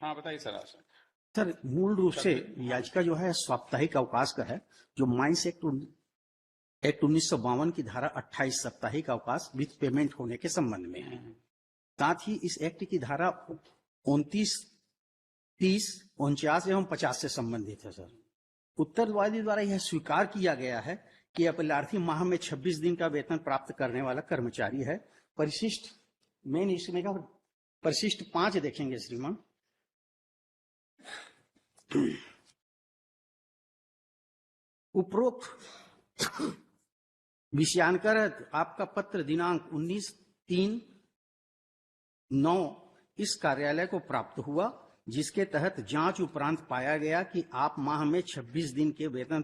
हाँ बताइए सर आशा। सर मूल रूप से याचिका जो है साप्ताहिक अवकाश का है, जो माइंस एक्ट 1952 की धारा 28 साप्ताहिक अवकाश विथ पेमेंट होने के संबंध में है। साथ ही इस एक्ट की धारा 29, 30, 49 एवं 50 से संबंधित है। सर उत्तरवादी द्वारा यह स्वीकार किया गया है कि अपलार्थी माह में 26 दिन का वेतन प्राप्त करने वाला कर्मचारी है। परिशिष्ट मेन इसमें का परिशिष्ट 5 देखेंगे श्रीमान। उपरोक्त विषयांकन आपका पत्र दिनांक 19/3/9 इस कार्यालय को प्राप्त हुआ, जिसके तहत जांच उपरांत पाया गया कि आप माह में 26 दिन के वेतन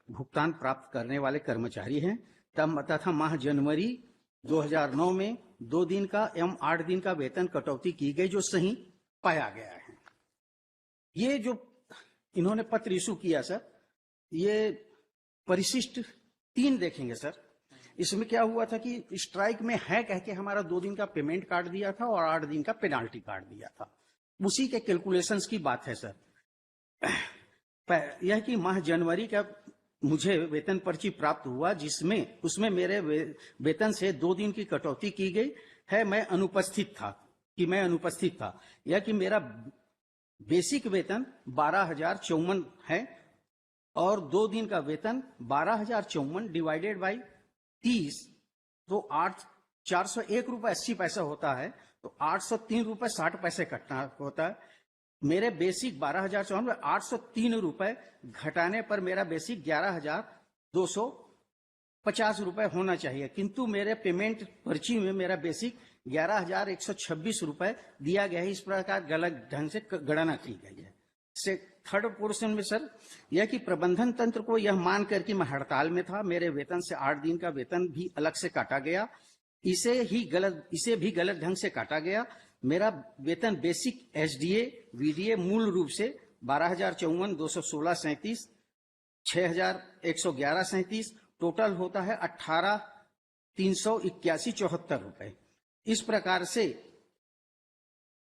भुगतान प्राप्त करने वाले कर्मचारी हैं। तथा माह जनवरी 2009 में 2 दिन का एवं 8 दिन का वेतन कटौती की गई, जो सही पाया गया है। ये जो इन्होंने पत्र इशू किया सर, ये परिशिष्ट 3 देखेंगे सर। इसमें क्या हुआ था कि स्ट्राइक में है कह के हमारा 2 दिन का पेमेंट काट दिया था और 8 दिन का पेनाल्टी काट दिया था। उसी के कैलकुलेशंस की बात है सर। यह कि माह जनवरी का मुझे वेतन पर्ची प्राप्त हुआ, जिसमें उसमें मेरे वेतन से 2 दिन की कटौती की गई है। मैं अनुपस्थित था यह कि मेरा बेसिक वेतन 12,054 है और 2 दिन का वेतन 12,054 डिवाइडेड बाई 30 तो 401 रुपए 80 पैसा होता है, तो 803 रुपए 60 पैसे कटना होता है। मेरे बेसिक 12,054 803 रुपए घटाने पर मेरा बेसिक 11,250 रुपए होना चाहिए, किंतु मेरे पेमेंट पर्ची में मेरा बेसिक 11,126 रुपए दिया गया है। इस प्रकार गलत ढंग से गणना की गई है। से थर्ड पोर्शन में सर यह कि प्रबंधन तंत्र को यह मानकर कि मैं हड़ताल में था, मेरे वेतन से 8 दिन का वेतन भी अलग से काटा गया, इसे भी गलत ढंग से काटा गया। मेरा वेतन बेसिक एसडीए वीडीए मूल रूप से 12,054, 216, 37, 6,111, 37 टोटल होता है 18,381, 74 रुपए। इस प्रकार से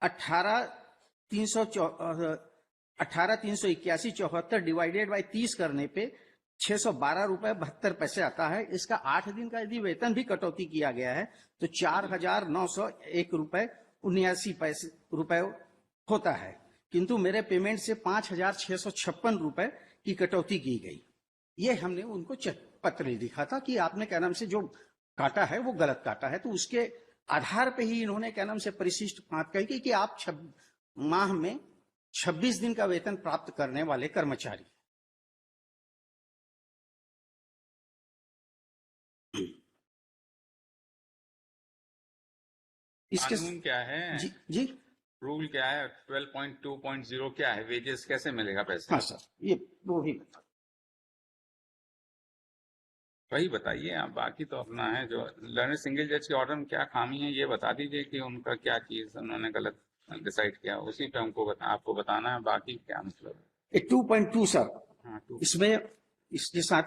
18,381, 74 डिवाइडेड बाई 30 करने पे 612 रुपए 72 पैसे आता है। इसका 8 दिन का यदि वेतन भी कटौती किया गया है तो 4,901 रुपए 79 रुपए होता है, किंतु मेरे पेमेंट से 5,656 रुपए की कटौती की गई। ये हमने उनको पत्र लिखा था कि आपने क्या नाम से जो काटा है वो गलत काटा है, तो उसके आधार पे ही इन्होंने क्या नाम से परिशिष्ट 5 कही कि आप माह में 26 दिन का वेतन प्राप्त करने वाले कर्मचारी। इसके कानून क्या है जी रूल क्या है 12.2.0 क्या है, वेजेस कैसे मिलेगा पैसे? हाँ सर, ये वो भी वही बताइए आप। बाकी तो अपना है जो लर्नर सिंगल जज के ऑर्डर में क्या खामी है ये बता दीजिए कि उनका क्या चीज उन्होंने गलत डिसाइड किया, उसी पे हमको आपको बताना है। बाकी क्या मतलब 2.2 सर। हाँ, इसमें इसके साथ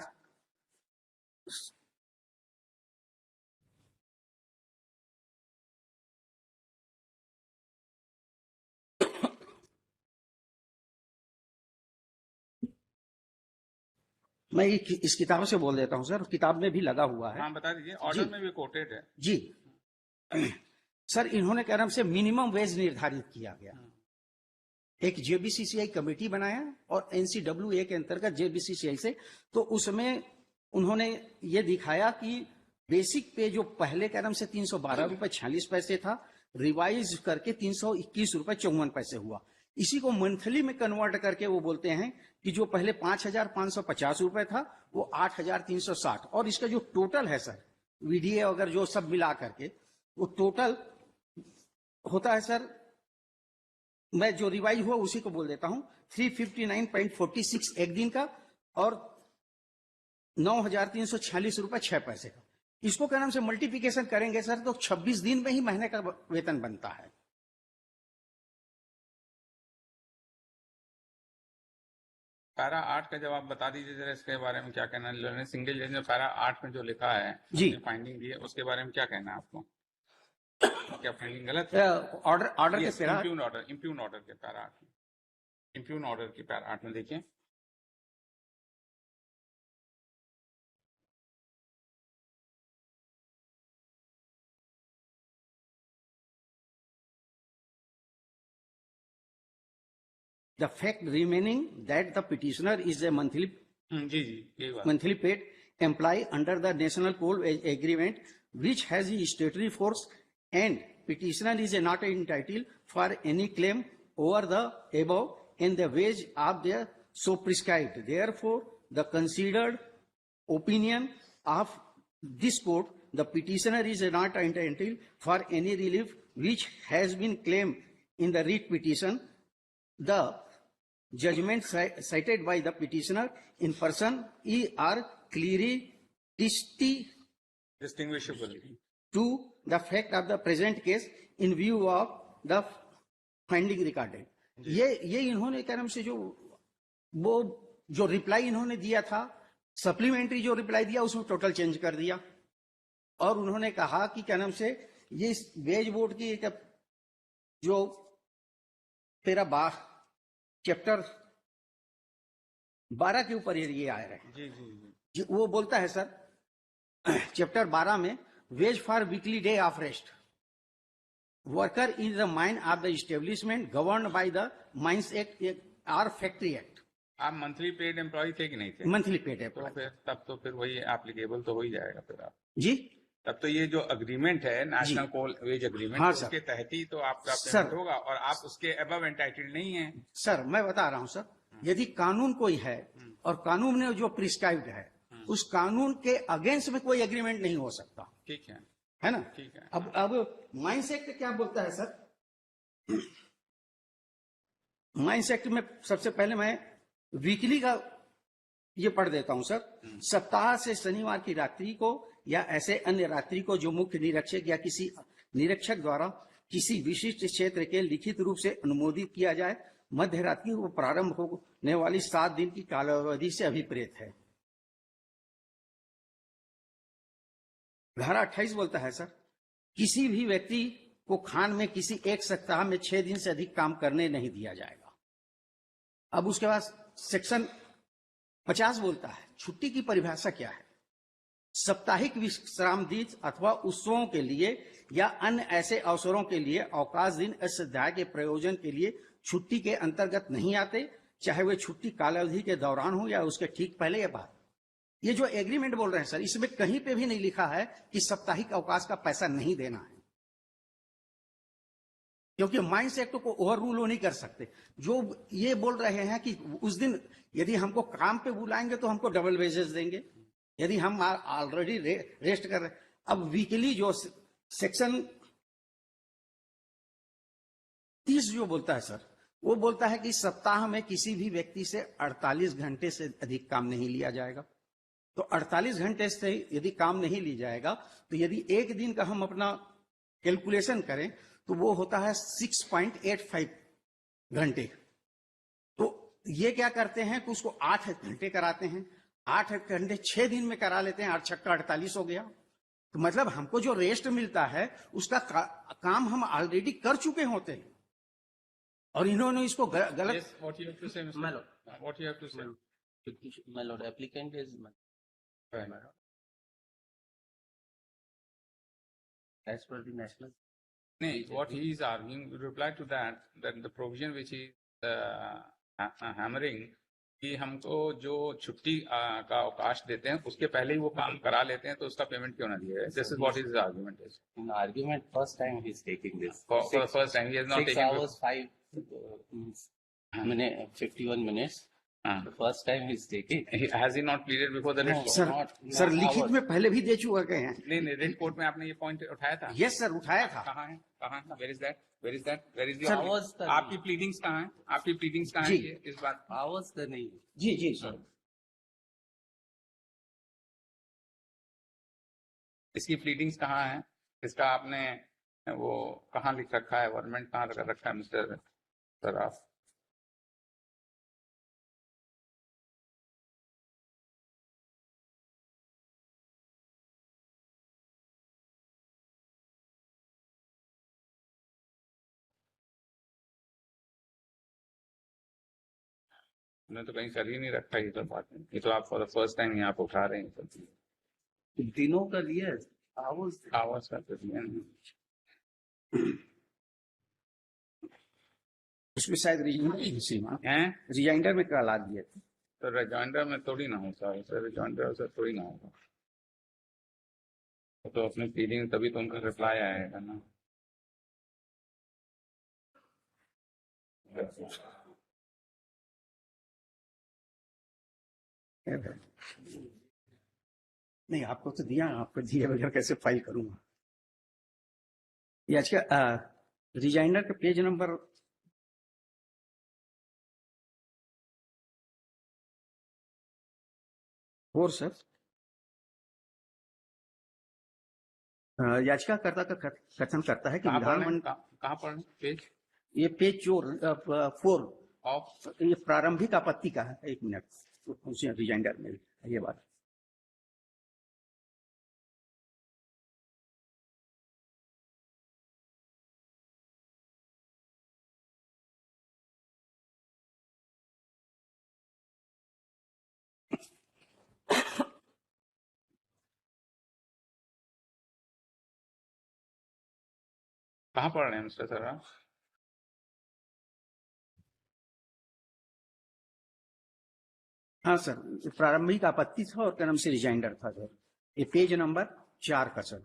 मैं इस किताब से बोल देता हूं सर, किताब में भी लगा हुआ है। हाँ बता दीजिए, ऑर्डर में भी कोटेड है जी। सर इन्होंने क्या नाम से मिनिमम वेज निर्धारित किया गया, एक जेबीसीसीआई कमेटी बनाया और एनसीडब्ल्यूए के अंतर्गत जेबीसीसीआई से, तो उसमें उन्होंने ये दिखाया कि बेसिक पे जो पहले क्या नाम से 312 रुपए 46 पैसे था, रिवाइज करके 321 रुपए 54 पैसे हुआ। इसी को मंथली में कन्वर्ट करके वो बोलते हैं कि जो पहले 5,550 रुपए था वो 8,360, और इसका जो टोटल है सर वीडीए अगर जो सब मिला करके वो टोटल होता है सर, मैं जो रिवाइज हुआ उसी को बोल देता हूं, 359.46 एक दिन का और 9,346 रुपए 6 पैसे का। इसको क्या नाम से मल्टीप्लिकेशन करेंगे सर तो 26 दिन में ही महीने का वेतन बनता है। पैरा 8 का जब आप बता दीजिए जरा, इसके बारे में क्या कहना है? सिंगल जज ने पैरा 8 में जो लिखा है जी फाइंडिंग दी है, उसके बारे में क्या कहना है आपको? क्या फाइंडिंग गलत है? ऑर्डर के इम्प्यून ऑर्डर के पैरा 8 में इम्प्यून ऑर्डर की पैरा 8 में देखिए। The fact remaining that the petitioner is a monthly जी जी यही बात। monthly paid employee under the National Coal Wage Agreement, which has a statutory force, and petitioner is not entitled for any claim over the above, and the wage of the so prescribed. Therefore, the considered opinion of this court, the petitioner is not entitled for any relief which has been claimed in the writ petition. The judgment cited by the petitioner in person are clearly distinguishable. to the fact of the present case in view of the finding recorded. ये इन्होंने क्या नाम से वो जो reply इन्होंने दिया था, सप्लीमेंट्री जो रिप्लाई दिया उसमें टोटल चेंज कर दिया, और उन्होंने कहा कि क्या नाम से ये वेज बोर्ड की जो तेरा चैप्टर 12 के ऊपर ये आ रहे हैं। जी जी जी, वो बोलता है सर चैप्टर 12 में, ways for weekly day of rest, worker in the mine of the establishment govern by the mines act और फैक्ट्री एक्ट। आप मंथली पेड एम्प्लॉय थे कि नहीं थे? मंथली पेड है तो फिर तब तो फिर वही एप्लीकेबल तो हो ही जाएगा फिर आप जी। तब तो ये जो अग्रीमेंट है नेशनल कोल वेज अग्रीमेंट, हाँ, उसके तहत ही तो आपका सर। पेमेंट होगा, और आप उसके अबव एंटाइटल्ड नहीं है। सर मैं बता रहा हूं सर, यदि कानून कोई है और कानून ने जो प्रिस्क्राइब्ड है उस कानून के अगेंस्ट में कोई एग्रीमेंट नहीं हो सकता, ठीक है ना? ठीक है। अब माइंस एक्ट क्या बोलता है सर? माइंस एक्ट में सबसे पहले मैं वीकली का ये पढ़ देता हूं सर। सप्ताह से शनिवार की रात्रि को या ऐसे अन्य रात्रि को जो मुख्य निरीक्षक या किसी निरीक्षक द्वारा किसी विशिष्ट क्षेत्र के लिखित रूप से अनुमोदित किया जाए, मध्य रात्रि को प्रारंभ होने वाली 7 दिन की कालावधि से अभिप्रेत है। धारा 28 बोलता है सर, किसी भी व्यक्ति को खान में किसी एक सप्ताह में 6 दिन से अधिक काम करने नहीं दिया जाएगा। अब उसके बाद सेक्शन 50 बोलता है, छुट्टी की परिभाषा क्या है? साप्ताहिक विश्राम दिन अथवा उत्सवों के लिए या अन्य ऐसे अवसरों के लिए अवकाश दिन इस अध्याय के प्रयोजन के लिए छुट्टी के अंतर्गत नहीं आते, चाहे वे छुट्टी कालावधि के दौरान हो या उसके ठीक पहले या बाद। ये जो एग्रीमेंट बोल रहे हैं सर, इसमें कहीं पे भी नहीं लिखा है कि साप्ताहिक अवकाश का पैसा नहीं देना है, क्योंकि माइंस एक्ट को ओवर रूल वो नहीं कर सकते। जो ये बोल रहे हैं कि उस दिन यदि हमको काम पे बुलाएंगे तो हमको डबल वेजेस देंगे, यदि हम ऑलरेडी रेस्ट कर रहे। अब वीकली जो सेक्शन 30 जो बोलता है सर, वो बोलता है कि सप्ताह में किसी भी व्यक्ति से 48 घंटे से अधिक काम नहीं लिया जाएगा। तो 48 घंटे से यदि काम नहीं लिया जाएगा तो यदि एक दिन का हम अपना कैलकुलेशन करें तो वो होता है 6.85 घंटे। तो ये क्या करते हैं कि उसको 8 घंटे कराते हैं, 8 घंटे 6 दिन में करा लेते हैं, 8 छक्का 48 हो गया। तो मतलब हमको जो रेस्ट मिलता है उसका काम हम ऑलरेडी कर चुके होते हैं, और इन्होंने इसको गलत। Yes, what you have to say, Mr. My lord. What you have to say? My lord, applicant is Right. as per the national. No, what he is arguing, reply to that the provision which is hammering कि हमको जो छुट्टी का अवकाश देते हैं उसके पहले ही वो काम करा लेते हैं, तो उसका पेमेंट क्यों ना दिया जाए? This is what his argument is. In the argument, first time he is taking this. For the first time, he has not 6 taken. hours, 51 minutes. The first time he is taking. Has he not pleaded before the No, writ court? Sir not sir लिखित ours. में पहले भी दे चुके हैं। नहीं, writ court में आपने ये पॉइंट उठाया था? यस सर, उठाया था। कहाँ है? Where is that? Where is that? Where is the Sir, ours का आपकी प्लीडिंग्स कहाँ है? आपकी प्लीडिंग्स कहाँ है जी। ये इस बात? Hours का नहीं. जी जी सर। इसकी प्लीडिंग्स कहाँ है? इसका आपने वो कहाँ लिख रखा है? गवर्नमेंट कहाँ रखा है मिस्टर सराफ? हमने तो कहीं कर ही नहीं रखा ये तो बात है। ये तो आप फॉर द फर्स्ट टाइम यहाँ पे उठा रहे हैं सब चीज़। तीनों का दिया है आवाज का तो दिया नहीं। उसमें शायद रिजाइंडर सीमा हैं रिजाइंडर में करा दिए थे। तो रिजॉइंडर में थोड़ी ना होता है सर, रिजॉइंडर से थोड़ी ना होगा। तो अपनी फीलिंग तभी तो उनका रिप्लाई आएगा ना। नहीं, आपको तो दिया, आपको दिए बगैर कैसे फाइल करूंगा। ये आज का रिजाइंडर का पेज नंबर 4 सर। याचिकाकर्ता का कथन करता है कि विधानमंडल कहाँ पढ़ पेज ये पेज 4 ऑफ ये प्रारंभिक आपत्ति का है। 1 मिनट, उसे रिजाइंडर में ये बात कहाँ पढ़ रहे हैं मिस्टर सर आप? हाँ सर, प्रारंभिक आपत्ति था और क्रम से रिजाइंडर था सर। ये पेज नंबर 4 का सर।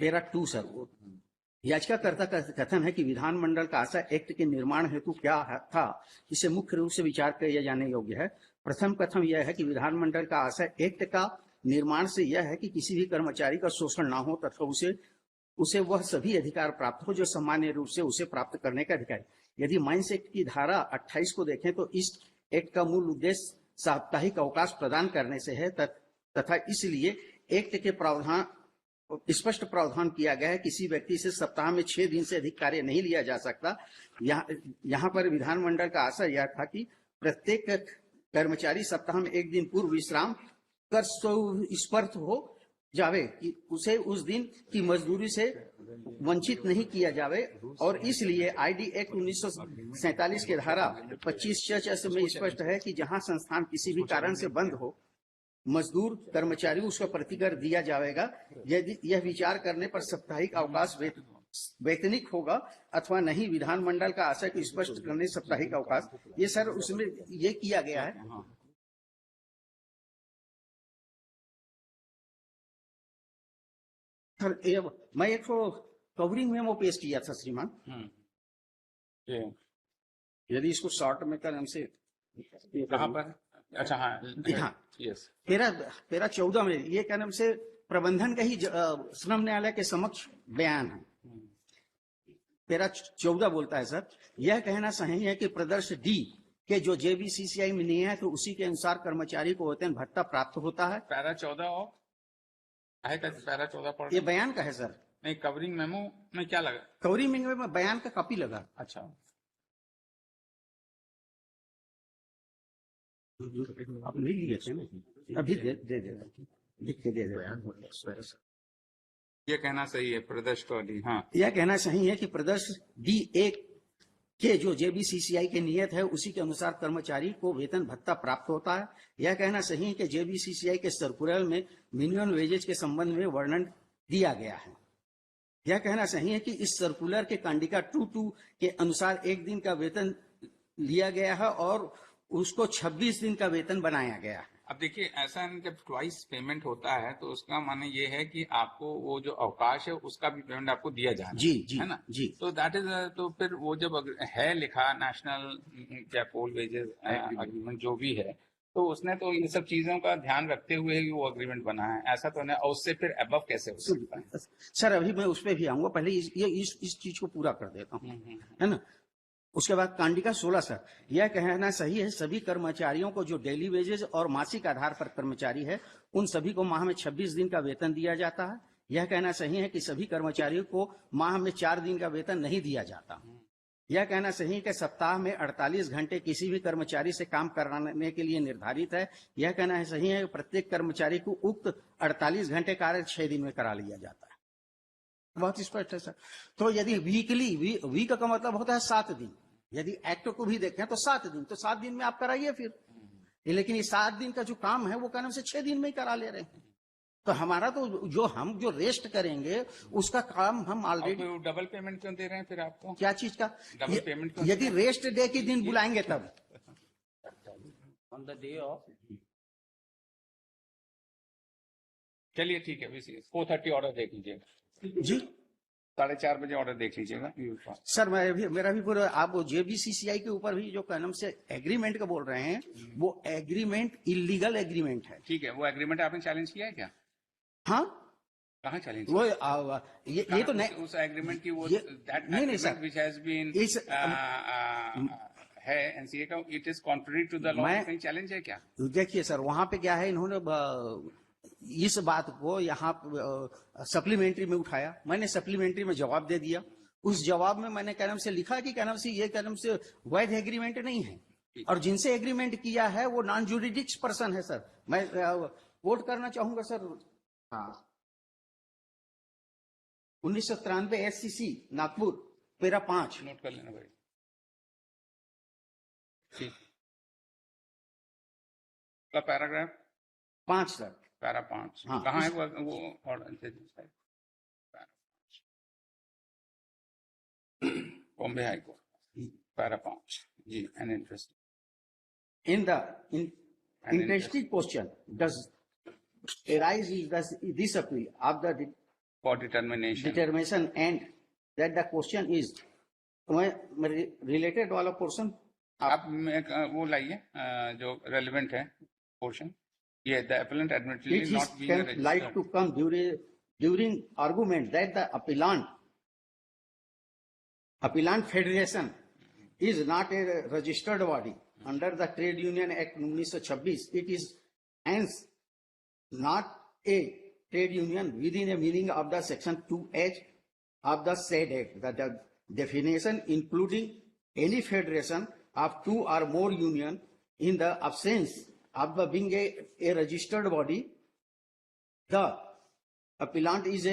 Para 2 sir. याचिकाकर्ता का कथन है कि विधानमंडल का आशा एक्ट के निर्माण हेतु क्या था, इसे मुख्य रूप से विचार किया जाने योग्य है। प्रथम कथन यह है कि विधानमंडल का आशा एक्ट का निर्माण से यह है कि किसी भी कर्मचारी का शोषण ना हो तथा उसे वह सभी अधिकार प्राप्त हो जो सामान्य रूप से उसे प्राप्त करने का अधिकार है। यदि माइंस एक्ट की धारा 28 को देखें तो इस एक्ट का मूल उद्देश्य साप्ताहिक अवकाश प्रदान करने से है तथा इसलिए एक्ट के प्रावधान स्पष्ट प्रावधान किया गया है किसी व्यक्ति से सप्ताह में 6 दिन से अधिक कार्य नहीं लिया जा सकता। यहाँ पर विधानमंडल का आशय यह था कि प्रत्येक कर्मचारी सप्ताह में 1 दिन पूर्व विश्राम कर स्पर्श हो जावे कि उसे उस दिन की मजदूरी से वंचित नहीं किया जावे और इसलिए आईडी एक्ट 1947 के धारा 25 में स्पष्ट है कि जहां संस्थान किसी भी कारण से बंद हो मजदूर कर्मचारी उसका प्रतिकर दिया जाएगा यदि यह विचार करने पर साप्ताहिक अवकाश वैतनिक होगा अथवा नहीं। विधानमंडल का आशय को स्पष्ट करने साप्ताहिक अवकाश ये सर उसमें ये किया गया है। सर मैं एक कवरिंग मेमो पेश किया था श्रीमान, यदि इसको शॉर्ट में कर हमसे कहाँ पर? अच्छा हाँ यस पैरा 14 में ये क्या नाम से प्रबंधन का ही श्रम न्यायालय के समक्ष बयान है। पैरा 14 बोलता है सर, यह कहना सही है कि प्रदर्श डी के जो जेबीसीसीआई में नहीं है तो उसी के अनुसार कर्मचारी को वेतन भत्ता प्राप्त होता है। पैरा 14 है क्या? पैरा 14 पढ़ ये बयान का है सर। नहीं, कवरिंग मेमो में क्या लगा? कवरिंग मेमो में बयान का कॉपी लगा। अच्छा, आप नहीं लिए थे ना? अभी दे लिख के दे दे। ये कहना सही है प्रदर्श को डी। हाँ, यह कहना सही है कि प्रदर्श डी एक के जो जेबीसीसीआई के नियत है उसी के अनुसार कर्मचारी को वेतन भत्ता प्राप्त होता है। यह कहना सही है कि जेबीसीसीआई के सर्कुलर में मिनिमम वेजेज के संबंध में वर्णन दिया गया है। यह कहना सही है कि इस सर्कुलर के कांडिका 2.2 के अनुसार 1 दिन का वेतन लिया गया है और उसको 26 दिन का वेतन बनाया गया है। अब देखिए ऐसा है जब ट्वाइस पेमेंट होता है तो उसका माने ये है कि आपको वो जो अवकाश है उसका भी पेमेंट आपको दिया जाना जी है ना जी। तो दैट इज तो फिर वो जब है लिखा नेशनल क्या पोल वेजेस एग्रीमेंट जो भी है तो उसने तो इन सब चीजों का ध्यान रखते हुए ही वो एग्रीमेंट बना है। ऐसा तो नहीं, और उससे फिर अबव कैसे हो सकता है? सर अभी मैं उस पर भी आऊंगा, पहले इस चीज को पूरा कर देता हूँ, है ना। उसके बाद कांडिका 16 सर, यह कहना सही है सभी कर्मचारियों को जो डेली वेजेस और मासिक आधार पर कर्मचारी है उन सभी को माह में 26 दिन का वेतन दिया जाता है। यह कहना सही है कि सभी कर्मचारियों को माह में 4 दिन का वेतन नहीं दिया जाता। यह कहना सही है कि सप्ताह में 48 घंटे किसी भी कर्मचारी से काम कराने के लिए निर्धारित है। यह कहना सही है कि प्रत्येक कर्मचारी को उक्त 48 घंटे कार्य 6 दिन में करा लिया जाता है। बहुत स्पष्ट है सर। तो यदि वीकली, वीक का मतलब होता है 7 दिन, यदि एक्ट को भी देखें तो 7 दिन, तो 7 दिन में आप कराइए फिर। लेकिन ये 7 दिन का जो काम है वो क्या नाम से 6 दिन में ही करा ले रहे हैं। तो हमारा तो हम जो रेस्ट करेंगे उसका काम हम ऑलरेडी। डबल पेमेंट क्यों दे रहे हैं फिर आपको? क्या चीज का? डबल पेमेंट क्यों? यदि रेस्ट डे के दिन बुलाएंगे तब। On the day of चलिए ठीक है, 4:30 ऑर्डर देख लीजिएगा जी 4:30 बजे ऑर्डर देख लीजिएगा। सर, मेरा भी पूरा, आप वो जेबीसीसीआई के ऊपर भी जो नाम से एग्रीमेंट का बोल रहे हैं, वो एग्रीमेंट इलीगल एग्रीमेंट है। ठीक है, वो एग्रीमेंट आपने चैलेंज किया है क्या? हाँ, कहाँ चैलेंज? वो ये तो नहीं, उस एग्रीमेंट की वो नहीं सर, व्हिच हैज बीन इस है एनसीए का, it is contrary to the law, कहीं चैलेंज है क्या? देखिए सर, वहां पे क्या है, इन्होंने इस बात को यहाँ सप्लीमेंट्री में उठाया, मैंने सप्लीमेंट्री में जवाब दे दिया। उस जवाब में मैंने क्या नाम से लिखा कि क्या नाम से ये क्या नाम से वैध एग्रीमेंट नहीं है, और जिनसे एग्रीमेंट किया है वो नॉन जुरिडिक्स पर्सन है सर। मैं कोट करना चाहूंगा सर। हाँ, 1993 एससीसी नागपुर पैरा 5। नोट कर लेना भाई। ठीक, का पैराग्राफ 5 सर। पैरा 5 हाँ, कहाँ है वो order? Bombay high court para 5 जी। An interest In the interesting question, does arise this appeal of the for determination determination, and that the question is related वाला portion आप वो लाइए जो रेलिवेंट है पोर्शन। ये the appellant admittedly it is not being a like registered to come during argument that the appellant federation is not a registered body under the Trade Union Act 1926. It is hence not a trade union within a meaning of the section 2H of the said act. The definition including any federation of 2 or more union in the absence of the being a registered body, the appellant is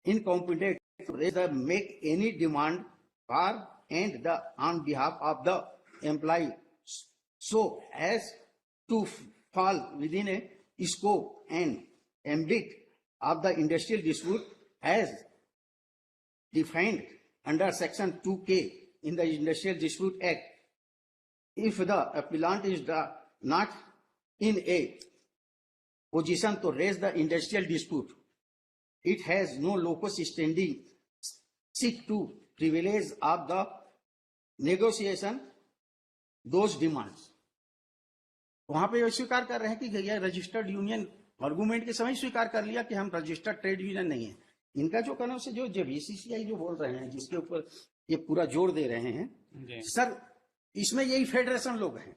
incompetent to make any demand for and the on behalf of the employee so as to fall within a scope and ambit of the industrial dispute as defined under section 2K in the Industrial Dispute Act. If the appellant is not in a position to raise the industrial dispute, it has no locus standi seek to privilege of the negotiation those demands. वहां पे स्वीकार कर रहे हैं कि यह registered union, argument के समय स्वीकार कर लिया कि हम रजिस्टर्ड ट्रेड यूनियन नहीं है। इनका जो कहना से जो बीसीसीआई जो बोल रहे हैं, जिसके ऊपर ये पूरा जोर दे रहे हैं सर, इसमें यही फेडरेशन लोग हैं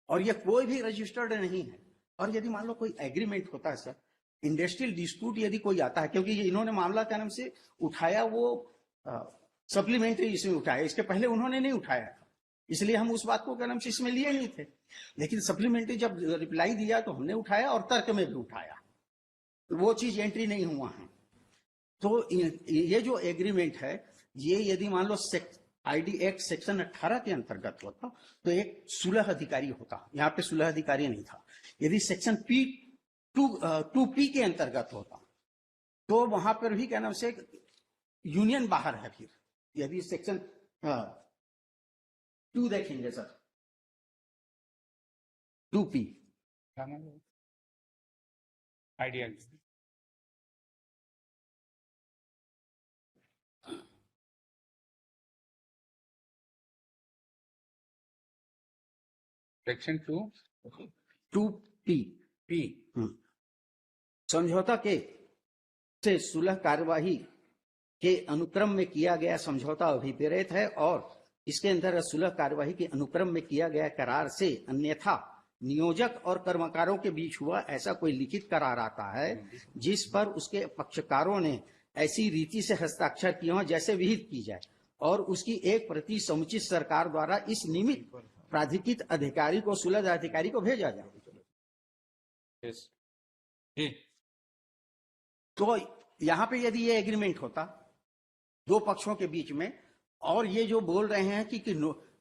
और ये कोई भी रजिस्टर्ड नहीं है। और यदि मान लो कोई एग्रीमेंट होता है सर, इंडस्ट्रियल डिस्प्यूट यदि कोई आता है, क्योंकि इन्होंने मामला क्या नाम से उठाया वो सप्लीमेंट्री इसमें उठाया, इसके पहले उन्होंने नहीं उठाया, इसलिए हम उस बात को क्या नाम से इसमें लिए नहीं थे। लेकिन सप्लीमेंट्री जब रिप्लाई दिया तो हमने उठाया और तर्क में भी उठाया, वो चीज एंट्री नहीं हुआ है। तो ये जो एग्रीमेंट है, ये यदि मान लो आईडी एक्ट सेक्शन 18 के अंतर्गत होता तो एक सुलह अधिकारी होता, यहाँ पे सुलह अधिकारी नहीं था। यदि सेक्शन P2P के अंतर्गत होता तो वहां पर भी क्या नाम से यूनियन बाहर है। फिर यदि सेक्शन 2 देखेंगे sir, 2P idea section 2P समझौता के से सुलह कार्यवाही के अनुक्रम में किया गया समझौता अभिप्रेत है और इसके अंदर सुलह कार्यवाही के अनुक्रम में किया गया करार से अन्यथा नियोजक और कर्मकारों के बीच हुआ ऐसा कोई लिखित करार आता है जिस पर उसके पक्षकारों ने ऐसी रीति से हस्ताक्षर किए हों जैसे विहित की जाए और उसकी एक प्रति समुचित सरकार द्वारा इस निमित्त प्राधिकृत अधिकारी को सुलह अधिकारी को भेजा जाए। तो यहाँ पे यदि ये एग्रीमेंट होता दो पक्षों के बीच में, और ये जो बोल रहे हैं कि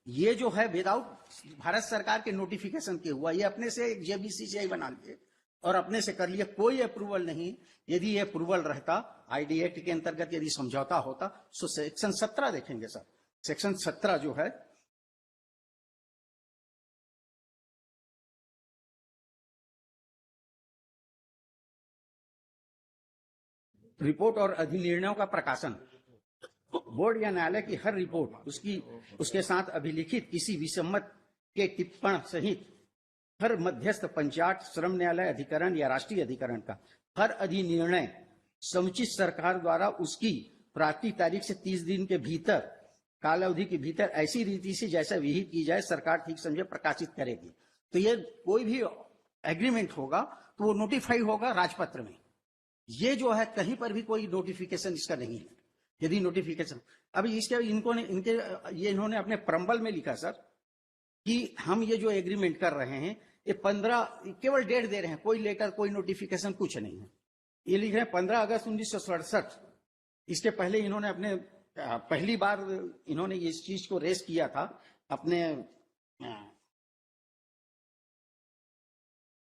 ये जो है विदाउट भारत सरकार के नोटिफिकेशन के हुआ, ये अपने से एक जेबीसीसीआई बना लिए और अपने से कर लिए, कोई अप्रूवल नहीं। यदि ये अप्रूवल रहता आईडी एक्ट के अंतर्गत, यदि समझौता होता, तो सेक्शन 17 देखेंगे सर। सेक्शन 17 जो है, रिपोर्ट और अधिनिर्णयों का प्रकाशन, बोर्ड या न्यायालय की हर रिपोर्ट, उसके साथ अभिलिखित किसी विसम्मत के टिप्पण सहित हर मध्यस्थ, पंचायत, श्रम न्यायालय अधिकरण या राष्ट्रीय अधिकरण का हर अधिनिर्णय समुचित सरकार द्वारा उसकी प्राप्तिक तारीख से 30 दिन के भीतर, काल अवधि के भीतर, ऐसी रीति से जैसा विहित की जाए सरकार ठीक समझे प्रकाशित करेगी। तो ये कोई भी एग्रीमेंट होगा तो वो नोटिफाई होगा राजपत्र में। ये जो है कहीं पर भी कोई नोटिफिकेशन इसका नहीं है। यदि नोटिफिकेशन, अभी इसके इन्होंने अपने प्रम्बल में लिखा सर कि हम ये जो एग्रीमेंट कर रहे हैं ये 15, केवल डेट दे रहे हैं, कोई लेटर, कोई नोटिफिकेशन, कुछ नहीं है। ये लिख रहे हैं 15 अगस्त 1967। इसके पहले इन्होंने अपने पहली बार इन्होंने इस चीज को रेस किया था अपने।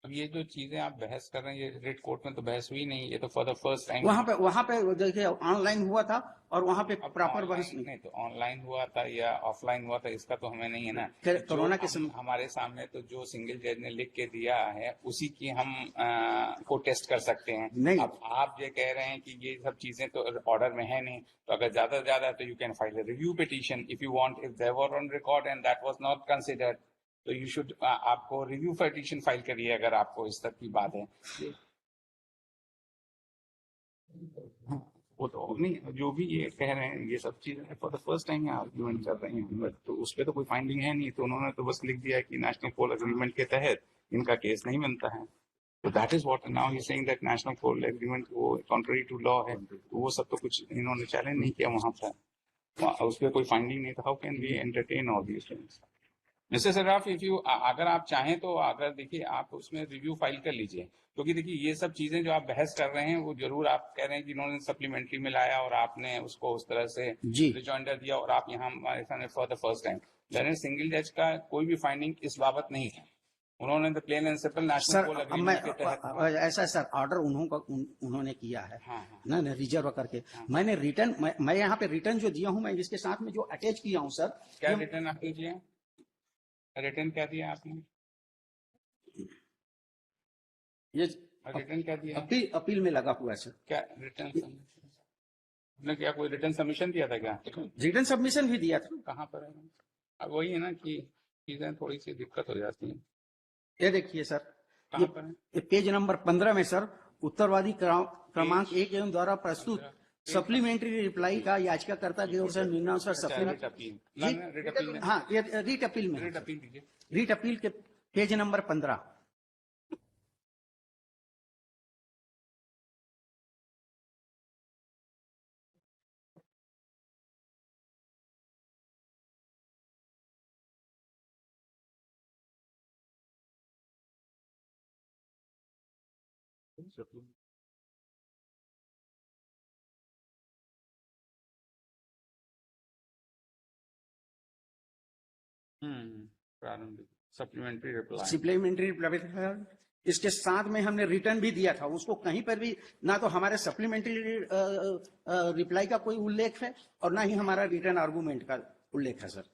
अब ये जो चीजें आप बहस कर रहे हैं, ये रेड कोर्ट में तो बहस हुई नहीं, ये तो फॉर द फर्स्ट टाइम वहां पे देखिए ऑनलाइन हुआ था और वहां पे प्रॉपर बहस नहीं। तो ऑनलाइन हुआ था या ऑफलाइन हुआ था, इसका तो हमें नहीं है ना। कोरोना के समय हमारे सामने तो जो सिंगल जज ने लिख के दिया है उसी की हम को टेस्ट कर सकते हैं। नहीं, अब आप ये कह रहे हैं कि ये सब चीजें तो ऑर्डर में है नहीं, तो अगर ज्यादा से ज्यादा तो you can file a review petition if you want, if there were on record and that was not considered, तो यू शुड, आपको रिव्यू पिटीशन फाइल करिए अगर आपको इस तक की बात है। वो तो नहीं, जो भी ये कह रहे हैं ये सब चीजें for the first time argument कर रहे हैं, तो उस पर तो कोई फाइंडिंग है नहीं। तो उन्होंने तो बस लिख दिया कि नेशनल कोल एग्रीमेंट के तहत इनका केस नहीं बनता है। तो that is what now he saying that national coal agreement वो कॉन्ट्ररी टू लॉ है। तो वो सब तो कुछ इन्होंने चैलेंज नहीं किया वहां पर, उस पर कोई फाइंडिंग नहीं था। How can we entertain all these things? Mister Saraf, if you, अगर आप चाहें तो अगर देखिए आप उसमें रिव्यू फाइल कर लीजिए, क्योंकि देखिए ये सब चीजें जो आप बहस कर रहे हैं वो जरूर आप कह रहे हैं कि इन्होंने सप्लीमेंट्री में लाया और आपने उसको उस तरह से रिजॉइंडर दिया और आप यहाँ हमारे सामने फॉर द फर्स्ट टाइम। लेकिन सिंगल जज का कोई भी फाइंडिंग इस बाबत नहीं है। उन्होंने the plain and simple national coal agreement के तहत ऐसा सर ऑर्डर उन्होंने किया है। हाँ। ना रिजर्व करके मैंने रिटर्न, मैं यहाँ पे रिटर्न जो दिया हूँ, मैं इसके साथ में जो अटैच किया हूँ सर। क्या रिटर्न आप कीजिए? रिटर्न क्या दिया आपने? ये रिटर्न क्या दिया? अपील में लगा हुआ है सर। क्या रिटर्न आपने क्या कोई रिटर्न सबमिशन दिया था क्या? रिटर्न सबमिशन भी दिया था। कहाँ पर है? अब वही है ना कि चीजें थोड़ी सी दिक्कत हो जाती हैं। ये देखिए सर, कहाँ पर है? ये पेज नंबर 15 में सर, उत्तरवादी क्रमांक 1 एवं द्वारा प्रस्तुत सप्लीमेंट्री रिप्लाई का याचिकाकर्ता की ओर से निम्नानुसार सप्लीमेंट्री, हाँ रीट अपील में, रीट अपील के पेज नंबर 15। प्रारंभिक सप्लीमेंट्री रिप्लाई, इसके साथ में हमने रिटर्न भी दिया था। उसको कहीं पर भी ना तो हमारे सप्लीमेंट्री रिप्लाई का कोई उल्लेख है और ना ही हमारा रिटर्न आर्गूमेंट का उल्लेख है सर।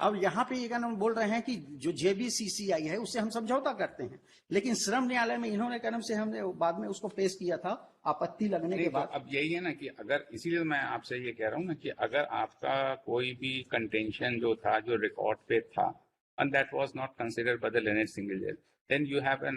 अब यहाँ पे ये हम बोल रहे हैं कि जो जेबीसीसीआई है उससे हम समझौता करते हैं, लेकिन श्रम न्यायालय में इन्होंने कर्म से हमने बाद में उसको पेश किया था आपत्ति लगने के बाद। तो अब यही है ना कि अगर, इसीलिए मैं आपसे ये कह रहा हूँ ना कि अगर आपका कोई भी कंटेंशन जो था जो रिकॉर्ड पे था and that was not considered by the Leonard Single Judge, then you have a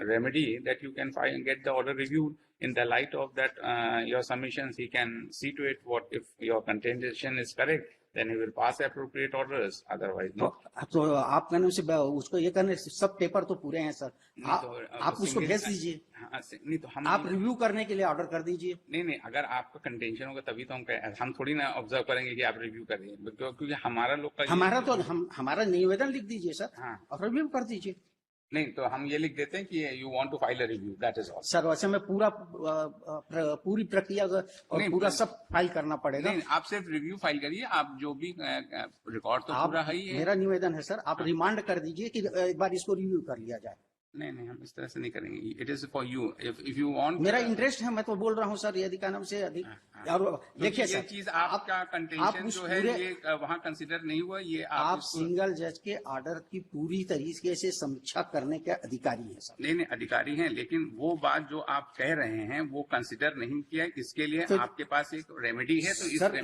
remedy that you can find, get the order reviewed in the light of that your submissions. He can see to it what if your contention is correct, then he will pass appropriate orders, otherwise no. तो आप कहने से उसको ये करने सब paper तो पूरे हैं सर, आप उसको भेज दीजिए। नहीं तो हम, आप रिव्यू करने के लिए ऑर्डर कर दीजिए। नहीं, अगर आपका कंटेंशन होगा तभी तो हम थोड़ी ना ऑब्जर्व करेंगे कि आप रिव्यू करिए, क्योंकि हमारा लोग का हमारा तो हमारा निवेदन लिख दीजिए सर, हाँ, और रिव्यू कर दीजिए। नहीं तो हम ये लिख देते हैं कि you want to file a review, that is all. Sir वैसे में पूरी प्रक्रिया और नहीं, पूरा सब फाइल करना पड़ेगा। नहीं, आप सिर्फ रिव्यू फाइल करिए, आप जो भी रिकॉर्ड तो आप पूरा है ही है। मेरा निवेदन है सर, आप रिमांड कर दीजिए कि एक बार इसको रिव्यू कर लिया जाए। नहीं, हम इस तरह से नहीं करेंगे, it is for you, if you want. मेरा इंटरेस्ट है, मैं तो बोल रहा हूँ सर, यदि का नाम से अधिक। और देखिए ये सर, चीज आपका कंटेंशन उस जो है पूरे- ये वहाँ कंसिडर नहीं हुआ, ये आप इसको- सिंगल जज के ऑर्डर की पूरी तरीके से समीक्षा करने के अधिकारी हैं सर। नहीं, अधिकारी हैं, लेकिन वो बात जो आप कह रहे हैं वो कंसिडर नहीं किया, इसके लिए तो- आपके पास एक रेमेडी है। तो इस सर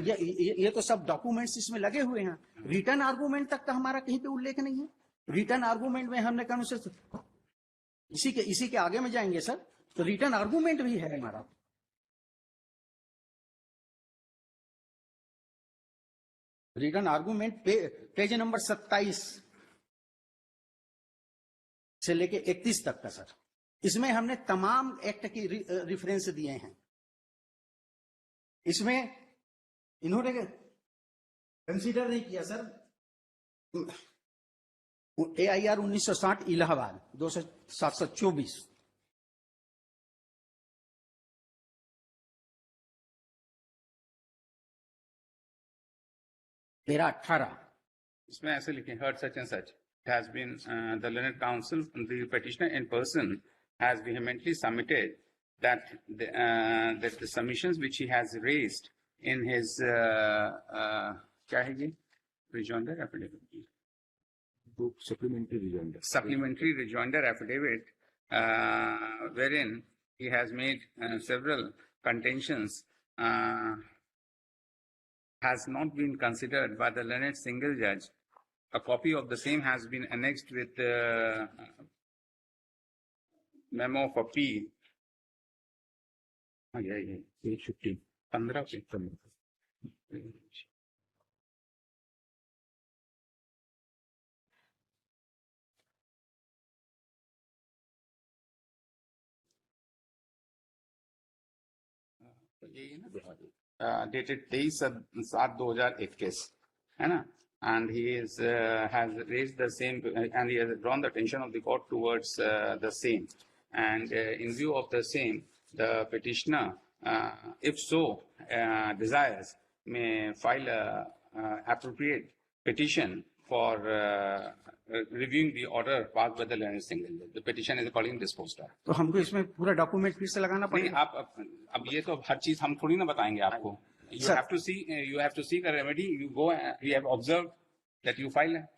ये तो सब डॉक्यूमेंट्स इसमें लगे हुए हैं। रिटर्न आर्गूमेंट तक का हमारा कहीं पे उल्लेख नहीं है। रिटर्न आर्गूमेंट में हमने कहा से इसी के आगे में जाएंगे सर, तो रिटर्न आर्गूमेंट भी है हमारा। रिटर्न आर्गूमेंट पेज नंबर 27 से लेके 31 तक का सर, इसमें हमने तमाम एक्ट की रिफरेंस दिए हैं। इसमें इन्होंने कंसीडर नहीं किया सर AIR 1960 इलाहाबाद 2724 13-18 इसमें ऐसे लिखे, heard such and such has been the learned counsel, the petitioner in person has vehemently submitted that the submissions which he has raised in his क्या है ये rejoinder affidavit, supplementary rejoinder affidavit, wherein he has made several contentions, has not been considered by the learned single judge. A copy of the same has been annexed with memo of appeal. Page 15. 15 पे। Dated 23/7/2021 है ना, and he is has raised the same and he has drawn the attention of the court towards the same, and in view of the same, the petitioner, if so desires, may file a appropriate petition for reviewing the order passed by the learned single judge. The petition is accordingly disposed of. तो हमको इसमें पूरा document फिर से लगाना नहीं, पड़ेगा। आप अब ये तो हर चीज हम थोड़ी ना बताएंगे आपको। You Sir. have to see, you have to seek a remedy. You go, you have observed that you file है,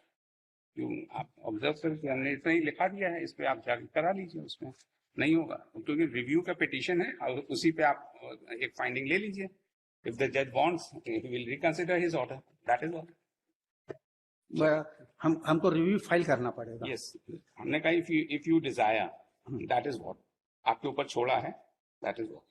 you आप observe करके हमने इतना ही लिखा दिया है, इस पे आप जाकर करा लीजिए, उसमें नहीं होगा क्योंकि रिव्यू का पिटीशन है और उसी पे आप एक फाइंडिंग ले लीजिए। If the judge wants, he will reconsider his order. That is all. हमको रिव्यू फाइल करना पड़ेगा। Yes, हमने कहा if you desire, that is what आपके ऊपर छोड़ा है, that is what.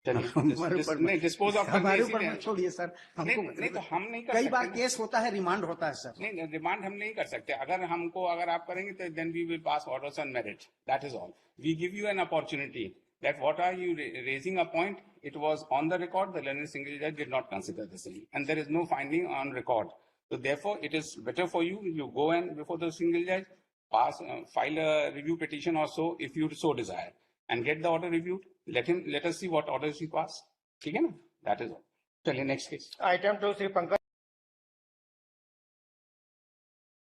नहीं, डिस्पोज ऑफ हमारे ऊपर मत छोड़िए सर, हमको नहीं तो हम नहीं कर कई सकते बार ना। केस होता है, रिमांड होता है सर। नहीं, रिमांड हम नहीं कर सकते। अगर आप करेंगे तो then we will pass orders on merit, that is all. We give you an opportunity that what are you raising a point, it was on the record, the learned single judge did not consider the same, and there is no finding on record. So therefore it is better for you, you go and before the single judge file a review petition or so if you so desire, and get the order reviewed. Let us see what orders he pass. ठीक है ना, that is all. चलिए next case. Item 2, Sri Pankaj